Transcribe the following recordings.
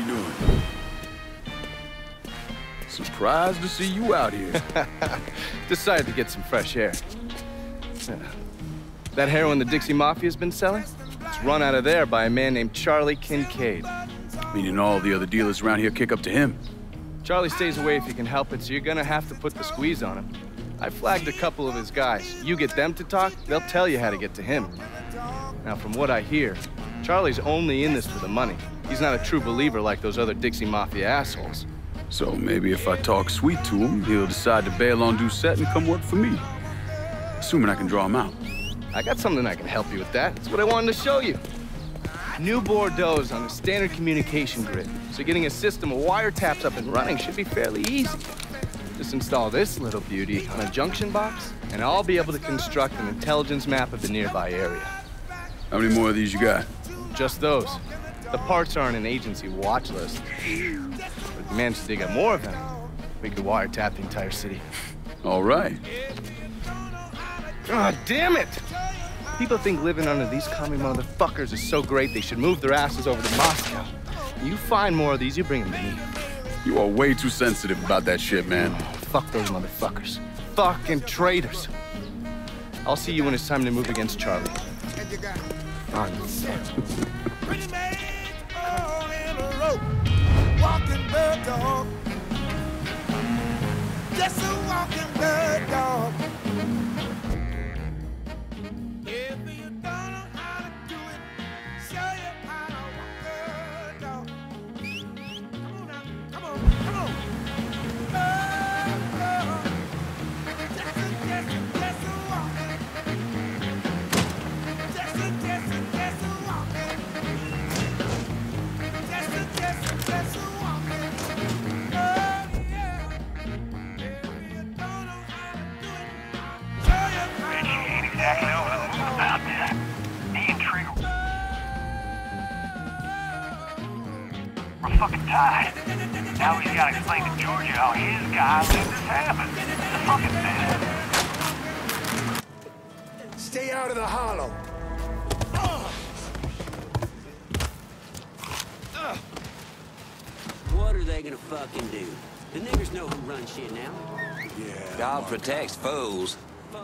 you doing? Surprised to see you out here. Decided to get some fresh air. That heroin the Dixie Mafia's been selling? It's run out of there by a man named Charlie Kincaid. Meaning all the other dealers around here kick up to him. Charlie stays away if you can help it, so you're gonna have to put the squeeze on him. I flagged a couple of his guys. You get them to talk, they'll tell you how to get to him. Now, from what I hear, Charlie's only in this for the money. He's not a true believer like those other Dixie Mafia assholes. So maybe if I talk sweet to him, he'll decide to bail on Doucette and come work for me. Assuming I can draw him out. I got something I can help you with that. That's what I wanted to show you. New Bordeaux's on the standard communication grid, so getting a system of wiretaps up and running should be fairly easy. Just install this little beauty on a junction box, and I'll be able to construct an intelligence map of the nearby area. How many more of these you got? Just those. The parts are on an agency watch list. But if we manage to dig up more of them, we could wiretap the entire city. All right. God damn it! People think living under these commie motherfuckers is so great they should move their asses over to Moscow. You find more of these, you bring them to me. You are way too sensitive about that shit, man. Oh, fuck those motherfuckers. Fucking traitors. I'll see you when it's time to move against Charlie. On set. Walking bird dog. Just a walking bird dog. If you don't know how to do it, show you how to walk bird dog. Come on now, come on, come on. Just a walking. Just a walking. Just a walking. Oh yeah. If you don't know how to do it, show you how to Reggie ain't exactly over the moon about that. He and Trigger were fucking tied. Now he's gotta explain to Georgia how his guy let this happen. The fucking man. stay out of the hollow. What are they gonna fucking do? The niggers know who runs shit now. Yeah. God protects fools,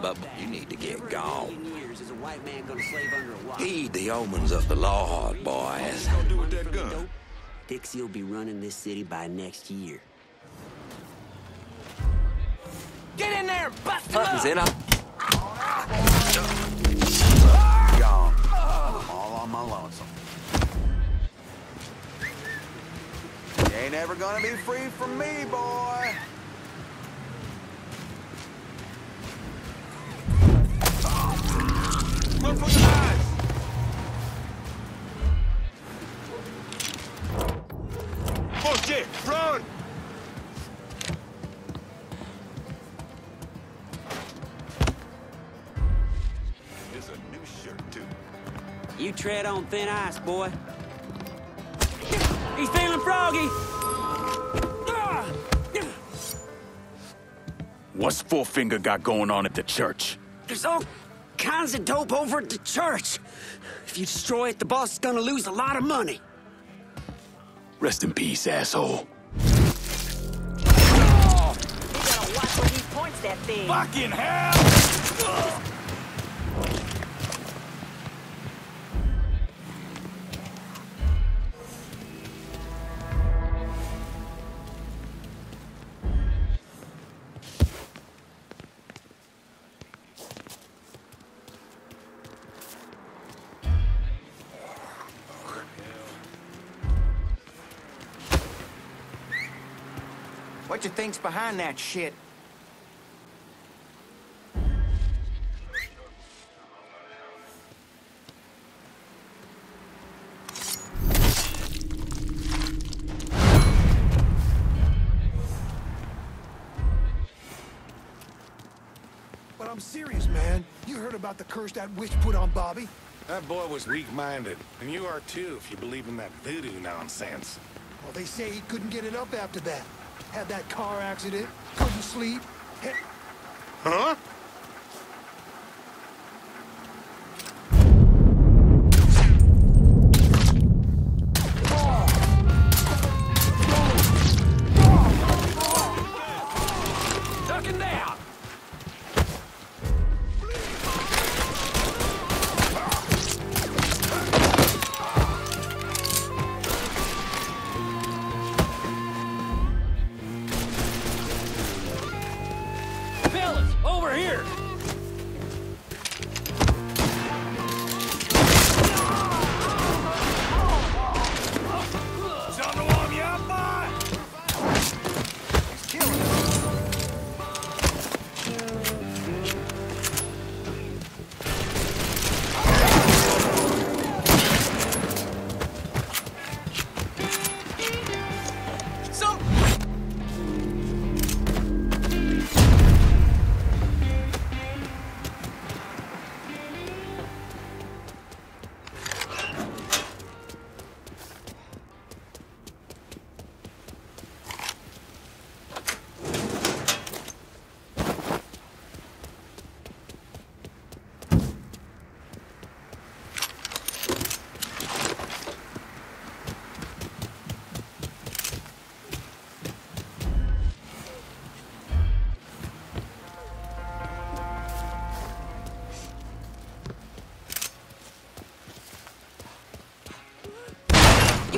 but you need to get gone. Years is a white man gonna slave under a rock. Heed the omens of the Lord, boys. What you gonna do with that gun? Dixie'll be running this city by next year. Get in there and bust him up! In up. Gone. All on my lonesome. You ain't ever gonna be free from me, boy. Run for your eyes! Bullshit! Run! It's a new shirt, too. You tread on thin ice, boy. He's feeling froggy! What's Four-Finger got going on at the church? There's all kinds of dope over at the church. If you destroy it, the boss is gonna lose a lot of money. Rest in peace, asshole. Oh! You gotta watch where he points that thing. Fucking hell! What you think's behind that shit? But I'm serious, man. You heard about the curse that witch put on Bobby? That boy was weak-minded, and you are too if you believe in that voodoo nonsense. Well, they say he couldn't get it up after that. Had that car accident, couldn't sleep. Huh?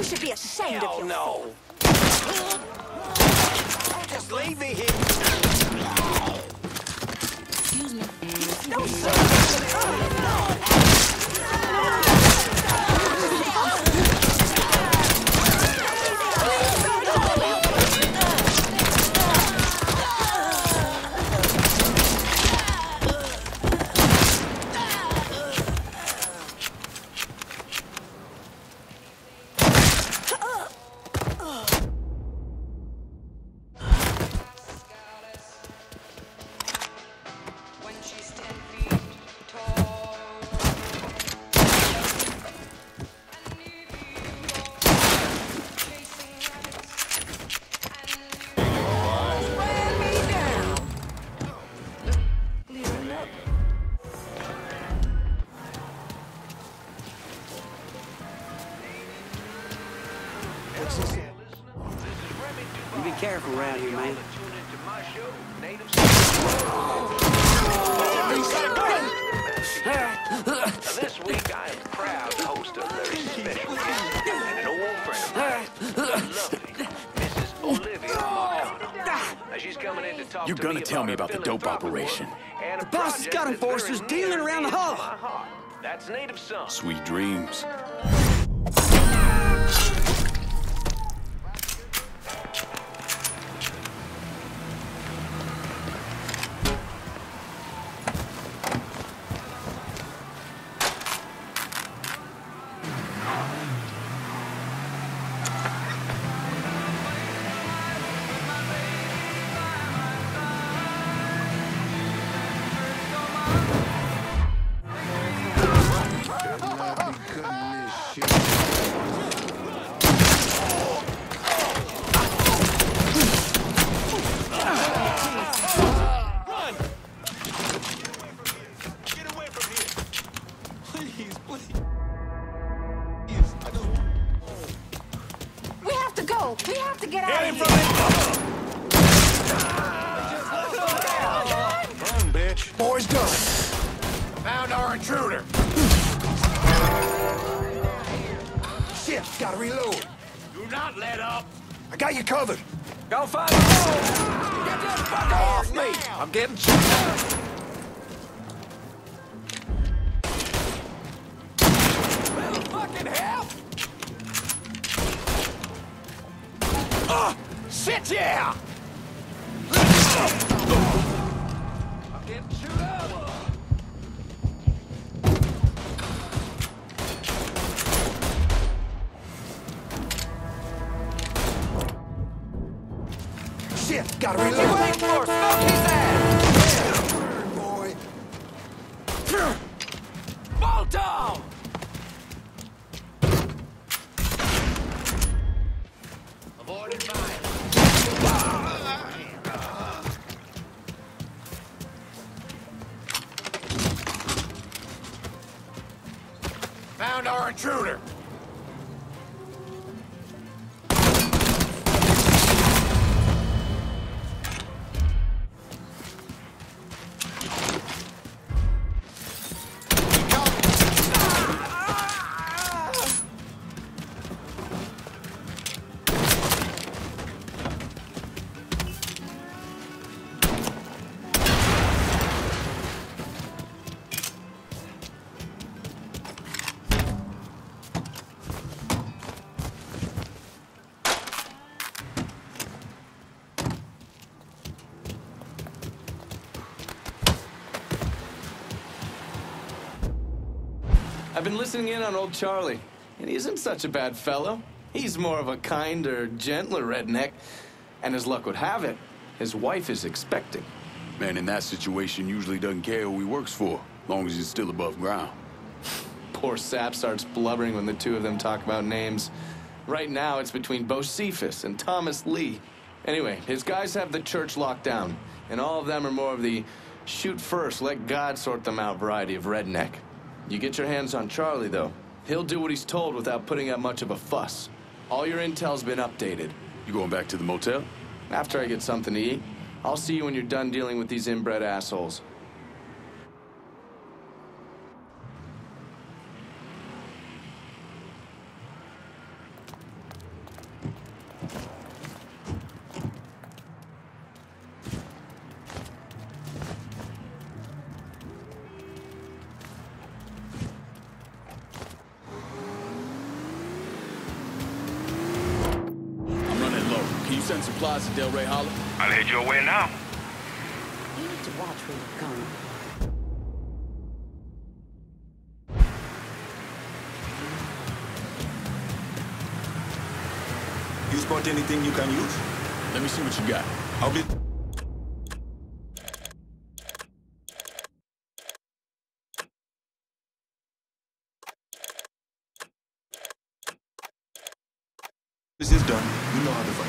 should be ashamed of yourself. No! Just leave me here! Excuse me. No, sir! You be careful around here, man. This week I am proud to host a very special guest and an old friend of mine, the lovely Mrs. Olivia Marcano. Now, she's coming in to talk You're to gonna me tell me about the dope philanthropic operation. work and a The boss has project got that's enforcers very dealing near around the and dear hall. to my heart. That's Native Son. Sweet dreams. We have to go. We have to get out of here. Run, bitch. Boys done. Found our intruder. Shit, gotta reload. Do not let up. I got you covered. Go find the road! Get the fuck off me! I'm getting shot. Little fucking help! Shit, yeah! I'm getting chewed up. Shit, gotta reload. Wait for smoke his ass! Boy. Bolt on! Avoided fire. Found our intruder. I've been listening in on old Charlie, and he isn't such a bad fellow. He's more of a kinder, gentler redneck, and as luck would have it, his wife is expecting. Man in that situation usually doesn't care who he works for, long as he's still above ground. Poor Sap starts blubbering when the two of them talk about names. Right now, it's between Bocephus and Thomas Lee. Anyway, his guys have the church locked down, and all of them are more of the shoot first, let God sort them out variety of redneck. You get your hands on Charlie, though. He'll do what he's told without putting up much of a fuss. All your intel's been updated. You going back to the motel? After I get something to eat, I'll see you when you're done dealing with these inbred assholes. send supplies to Del Rey Hollow? I'll head your way now. You need to watch where you're going. You spot anything you can use? Let me see what you got. I'll be... This is done. You know how to fight.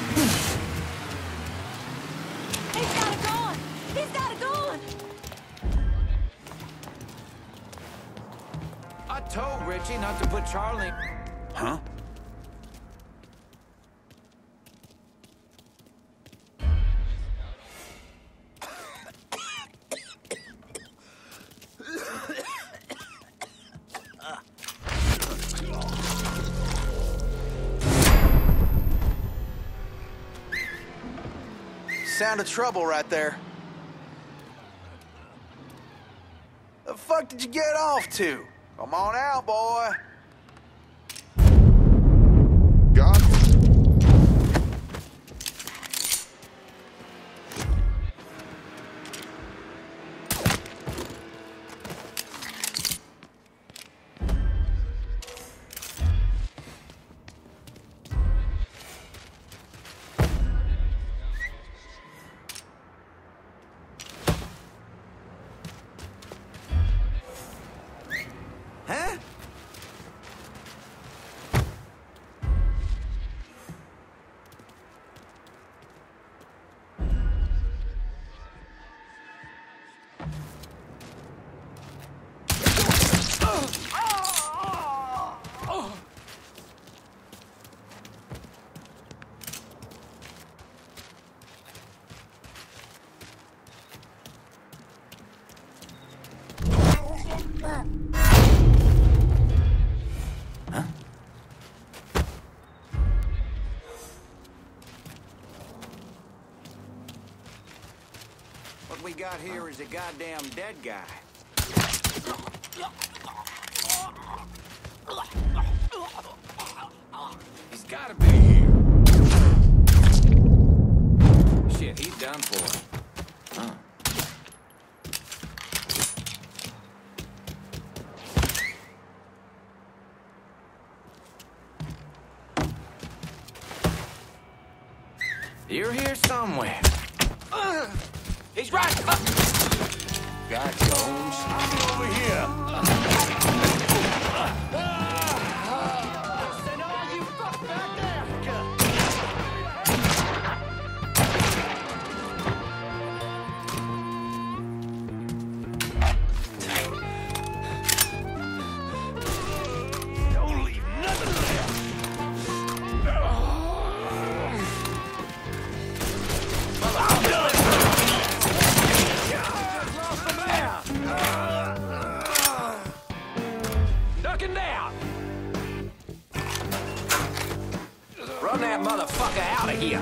He's got a gun! He's got a gun! I told Richie not to put Charlie... Huh? Sound of trouble right there. The fuck did you get off to? Come on out, boy. God. Huh? What we got here is a goddamn dead guy. He's gotta be here. Shit, he's done for. Huh. You're here somewhere. He's right. Got Jones. I'm over here. Send all you fuck back to Africa. Don't leave nothing left. I'm done. Ducking down. Run that motherfucker out of here.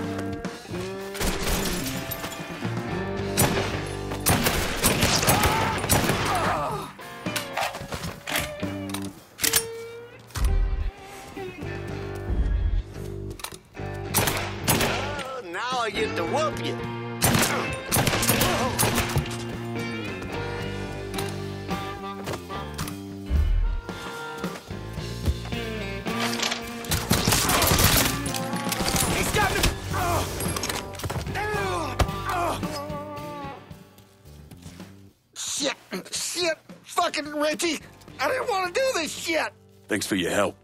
Now I get to whoop you. Shit! Fucking Richie! I didn't want to do this shit! Thanks for your help.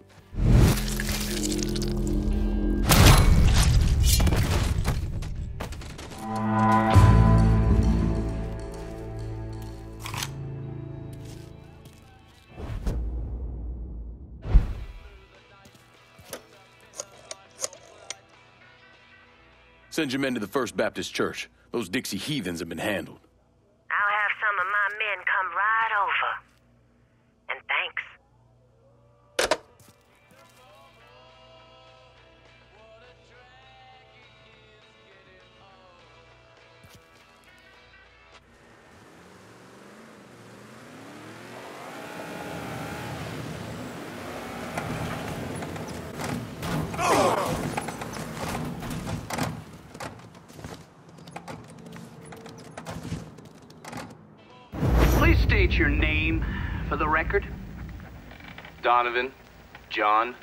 Send your men to the First Baptist Church. Those Dixie heathens have been handled. I'll have some of my men come right over. And thanks. state your name for the record? Donovan. John.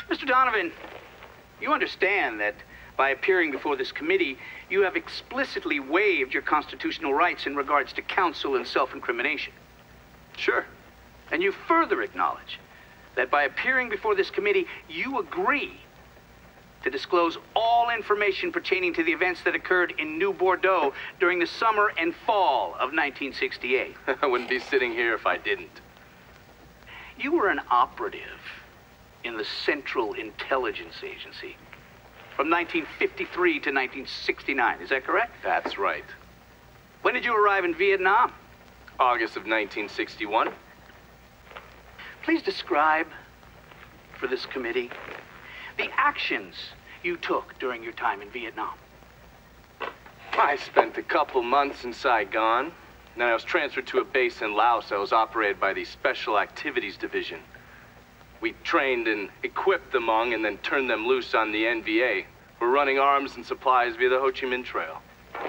Mr. Donovan, you understand that by appearing before this committee, you have explicitly waived your constitutional rights in regards to counsel and self-incrimination. Sure. And you further acknowledge that by appearing before this committee, you agree to disclose all information pertaining to the events that occurred in New Bordeaux during the summer and fall of 1968. I wouldn't be sitting here if I didn't. You were an operative in the Central Intelligence Agency from 1953 to 1969. Is that correct? That's right. When did you arrive in Vietnam? August of 1961. Please describe for this committee the actions you took during your time in Vietnam. I spent a couple months in Saigon. Then I was transferred to a base in Laos that was operated by the Special Activities Division. We trained and equipped the Hmong and then turned them loose on the NVA. We're running arms and supplies via the Ho Chi Minh Trail.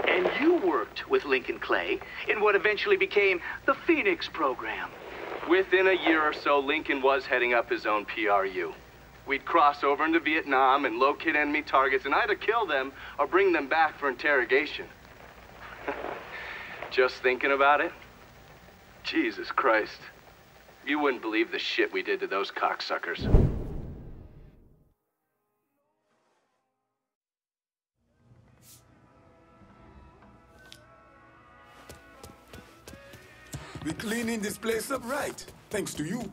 And you worked with Lincoln Clay in what eventually became the Phoenix program. Within a year or so, Lincoln was heading up his own PRU. We'd cross over into Vietnam and locate enemy targets and either kill them or bring them back for interrogation. Just thinking about it? Jesus Christ. You wouldn't believe the shit we did to those cocksuckers. We cleaning this place up right, thanks to you.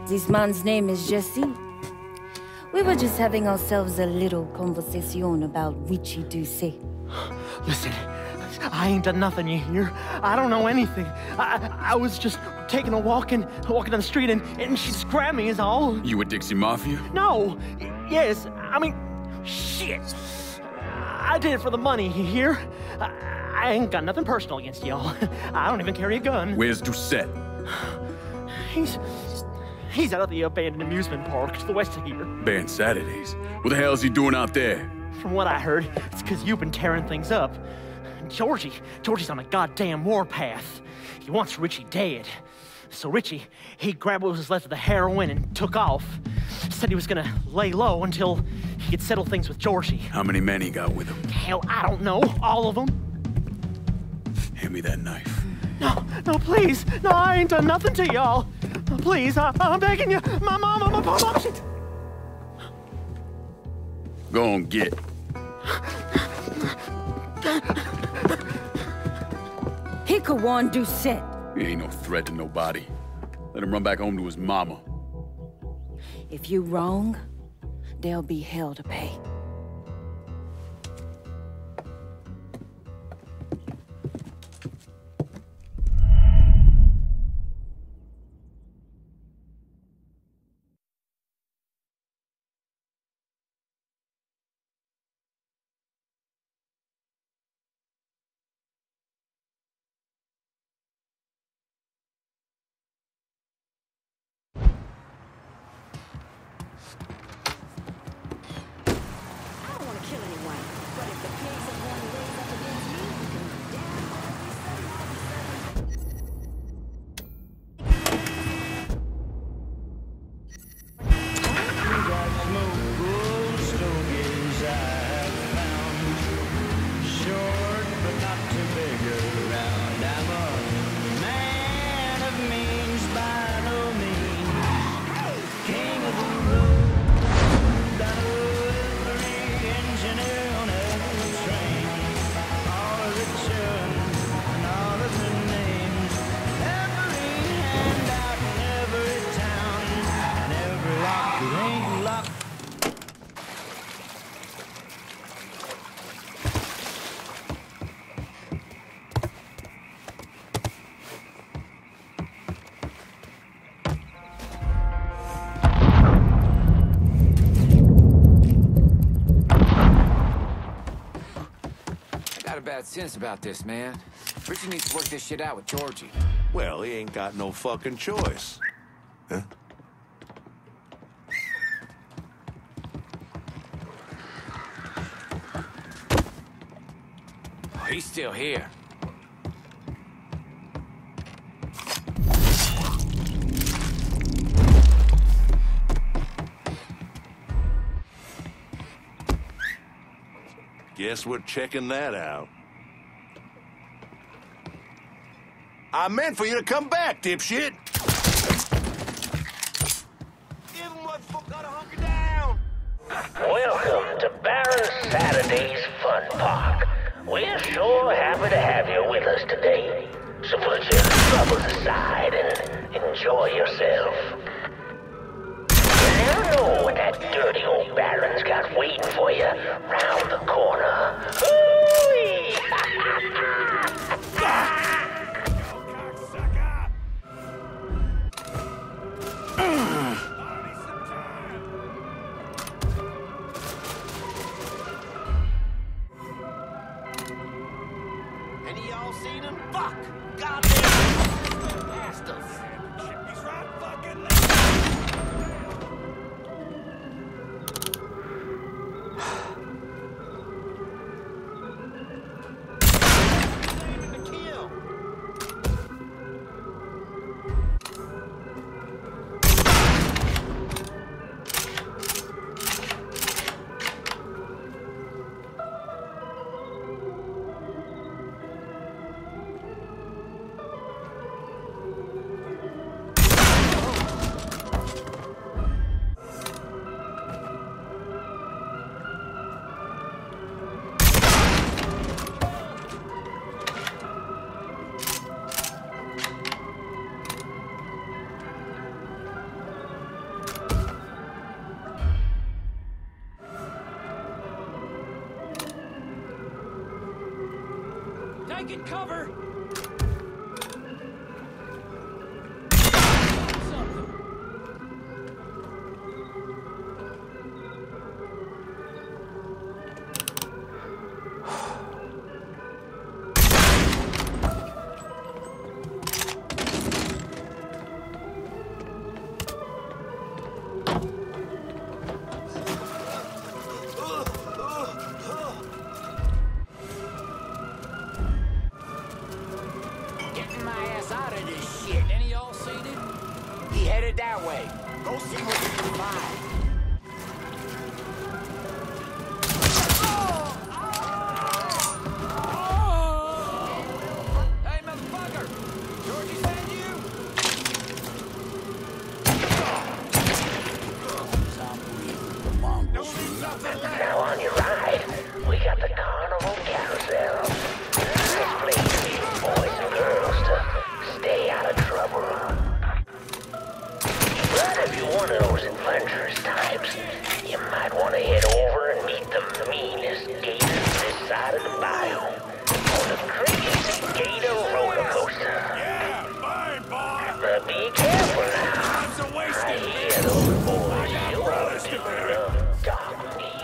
This man's name is Jesse. We were just having ourselves a little conversation about Richie Doucet. Listen, I ain't done nothing, you hear? I don't know anything. I was just taking a walking down the street and she just grabbed me is all. You with Dixie Mafia? No. Yes, I mean, shit. I did it for the money, you hear? I ain't got nothing personal against y'all. I don't even carry a gun. Where's Doucet? He's out at the abandoned amusement park to the west of here. Banned Saturdays. What the hell is he doing out there? From what I heard, it's because you've been tearing things up. Georgie's on a goddamn warpath. He wants Richie dead. So Richie, he grabbed what was left of the heroin and took off. Said he was gonna lay low until he could settle things with Georgie. How many men he got with him? Hell, I don't know. All of them. Hand me that knife. No, please. No, I ain't done nothing to y'all. Please, I'm begging you. My mom, shit. Go on, get. He could warn Doucet. He ain't no threat to nobody. Let him run back home to his mama. If you wrong, there'll be hell to pay. got a bad sense about this, man. Richie needs to work this shit out with Georgie. Well, he ain't got no fucking choice. Huh? Oh, he's still here. Guess we're checking that out. I meant for you to come back, dipshit! Welcome to Baron Saturday's Fun Park. We're sure happy to have you with us today. So put your troubles aside and enjoy yourself. You never know what that dirty old Baron's got waiting for you round the corner. Hoo-wee! Any of y'all seen him? Fuck! Goddamn! Bastards! He's right fucking Taking cover! Getting my ass out of this shit. Any of y'all seen him? He headed that way. Go see what you can find. Hey, motherfucker! Georgie send you? Now on your ride, we got the Carnival Carousel. Nice place for you boys and girls to stay out of trouble. But if you're one of those adventurous types, you might want to head over and meet the meanest gators this side of the biome on the crazy gator roller coaster. Yeah, fine, boy. But be careful now. I hear those boys sure do love dog meat.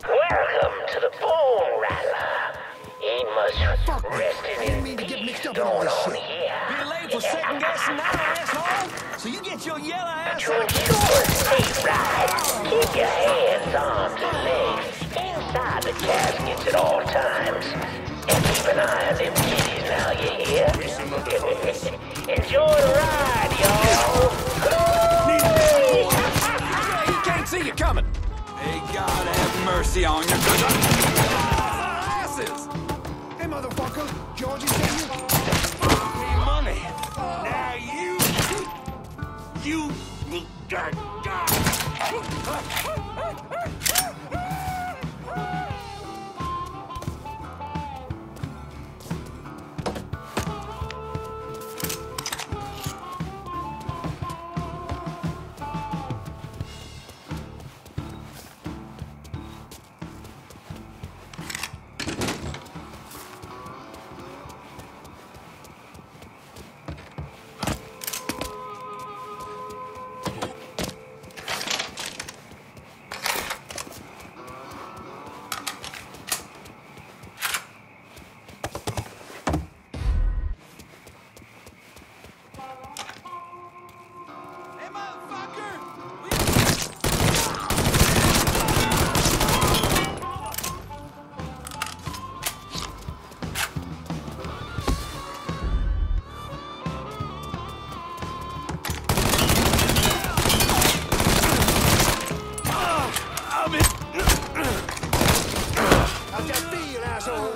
Welcome to the Bone Rattler. Ain't much resting in peace going on here. Be late for second guessing now, asshole! So you get your yellow ass To ensure a safe ride, keep your hands, arms, and legs inside the caskets at all times. And keep an eye on them kitties now, you hear? Enjoy the ride, y'all! He can't see you coming! May God have mercy on your Asses! Hey, motherfucker. Georgie send you? Hey, money! Now you... How's that feel, asshole?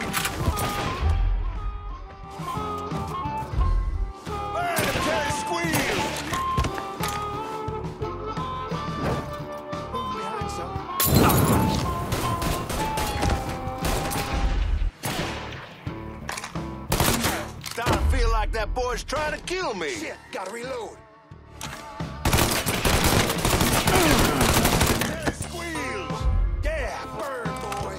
Starting to feel like that boy's trying to kill me. Shit, gotta reload. Squeals! Yeah, burn, boy.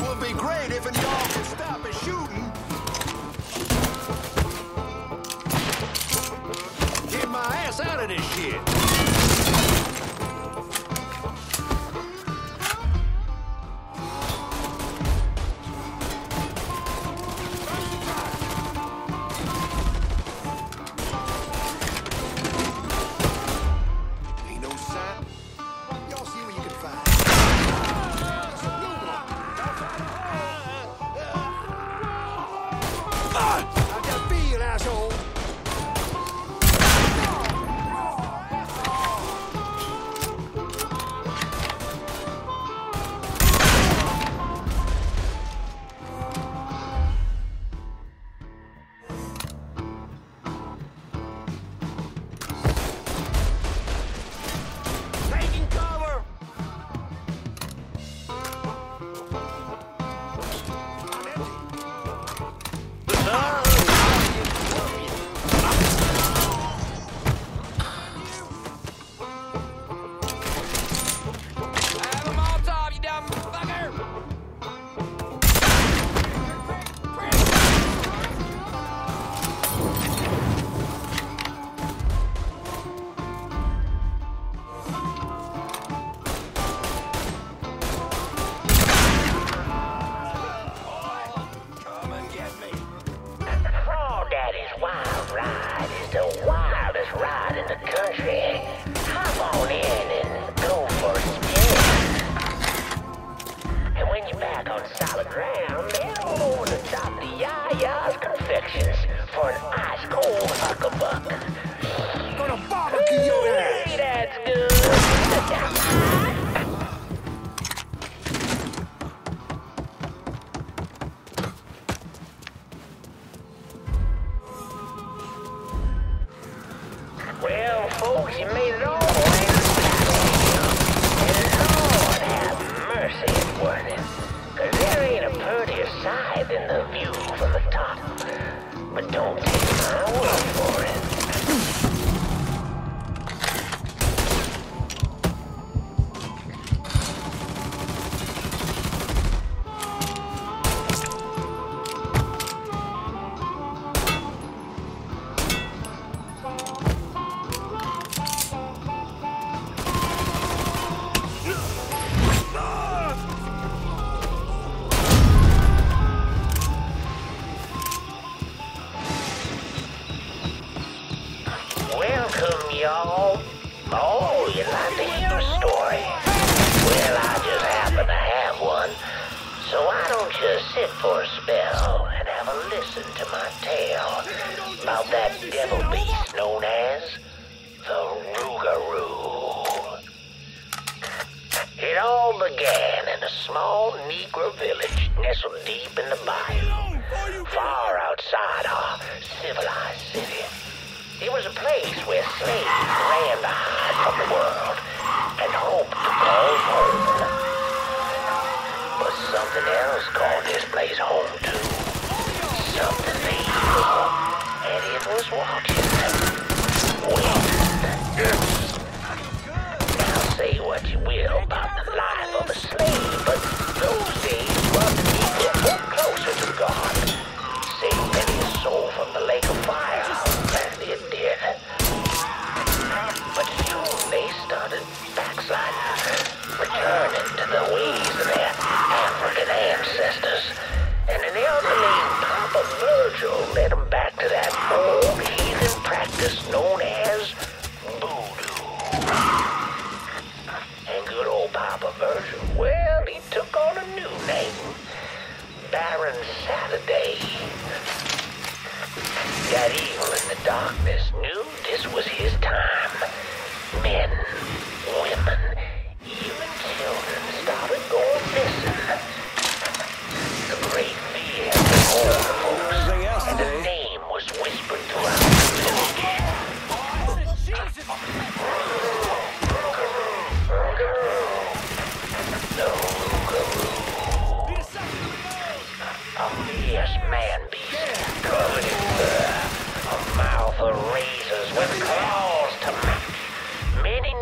Would be great if y'all could stop it shooting. Get my ass out of this shit. Well, folks, you made it all the way to the and Lord have mercy at Warden, 'cause there ain't a prettier sight than the view from the top. But don't take my word for it. Y'all. Oh, you'd like to hear a story? Well, I just happen to have one. So why don't you sit for a spell and have a listen to my tale about that devil beast known as the Rougarou. It all began in a small Negro village nestled deep in the bayou, far outside our civilized city. It was a place where slaves ran to hide from the world and hoped to call home. But something else called this place home too. Something evil, and it was watching. Wait. Now say what you will about the life of a slave, but those days brought the Negro closer to God. Saved many a soul from the lake of fire. It did. But soon they started backsliding, returning to the ways of their African ancestors. And an elder named Papa Virgil led them back to that old heathen practice.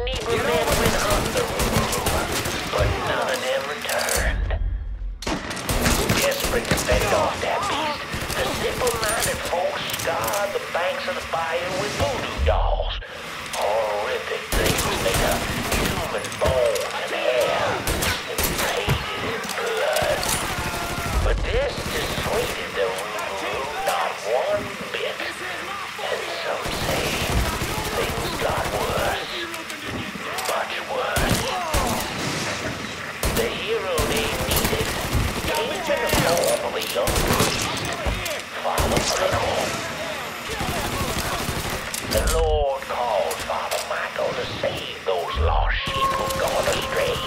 neighbor men went on the roof, but none of them returned. Desperate to fend off that beast, the simple-minded folks scarred the banks of the bayou with voodoo dolls. Horrific things made of human bones and hair, and painted in blood. But this dissuaded the rule not one bit. And some say things got worse. Much worse. The hero they needed came in the form of a young priest, Father Michael. The Lord called Father Michael to save those lost sheep who'd gone astray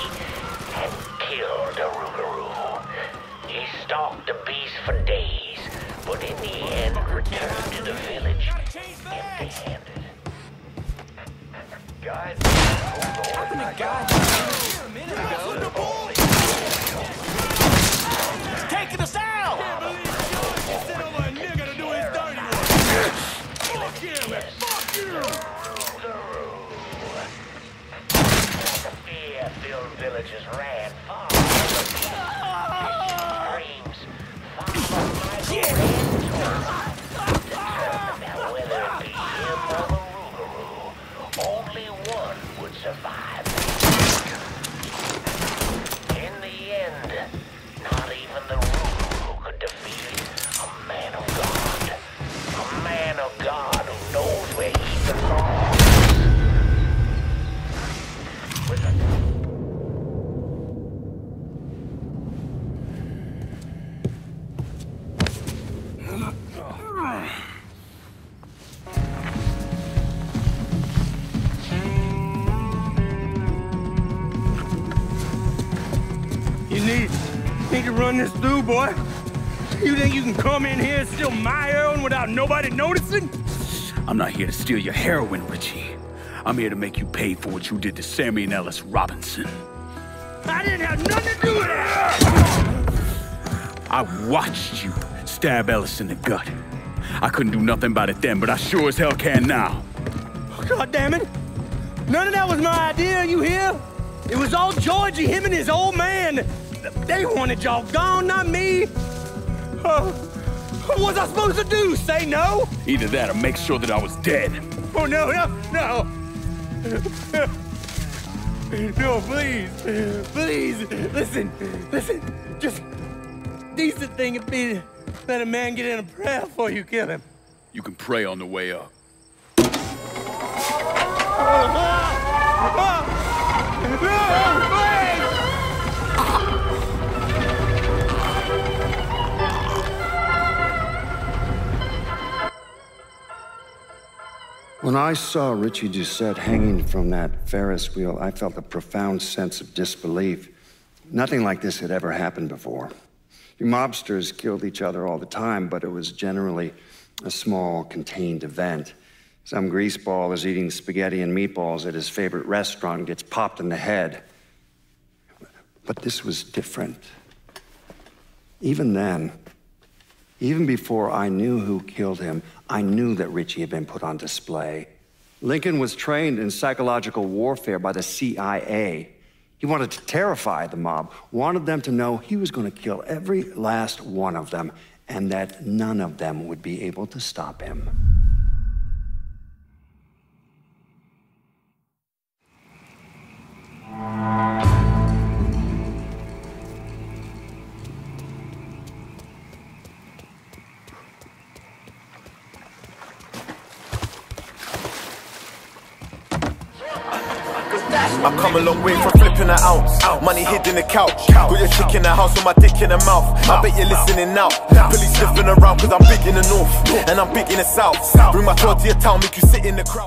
and killed the Rougarou. He stalked the beast for days, but in the end returned to the village empty-handed. Guys, Taking us out! Fear-filled villagers ran far from the streams. Father Michael ran determined that whether it be him or the Rougarou, only one would survive. In the end, not even the Rougarou could defeat a man of God. A man of God who knows where he belongs. You need to run this through, boy. You think you can come in here and steal my heroin without nobody noticing? I'm not here to steal your heroin, Richie. I'm here to make you pay for what you did to Sammy and Ellis Robinson. I didn't have nothing to do with that! I watched you stab Ellis in the gut. I couldn't do nothing about it then, but I sure as hell can now. God damn it! None of that was my idea, you hear? It was all Georgie, him and his old man. They wanted y'all gone, not me. What was I supposed to do? Say no? Either that or make sure that I was dead. Oh, no. No, please. Please, listen. Just decent thing would be to let a man get in a prayer before you kill him. You can pray on the way up. When I saw Richie Doucette hanging from that Ferris wheel, I felt a profound sense of disbelief. Nothing like this had ever happened before. You mobsters killed each other all the time, but it was generally a small, contained event. Some greaseball is eating spaghetti and meatballs at his favorite restaurant and gets popped in the head. But this was different. Even then, even before I knew who killed him, I knew that Richie had been put on display. Lincoln was trained in psychological warfare by the CIA. He wanted to terrify the mob, wanted them to know he was going to kill every last one of them, and that none of them would be able to stop him. I've come a long way from flipping an ounce. Money hid in the couch. Got your chick in the house with my dick in the mouth. I bet you're listening now. Police sniffing around cause I'm big in the north and I'm big in the south. Bring my 12 to your town, make you sit in the crowd.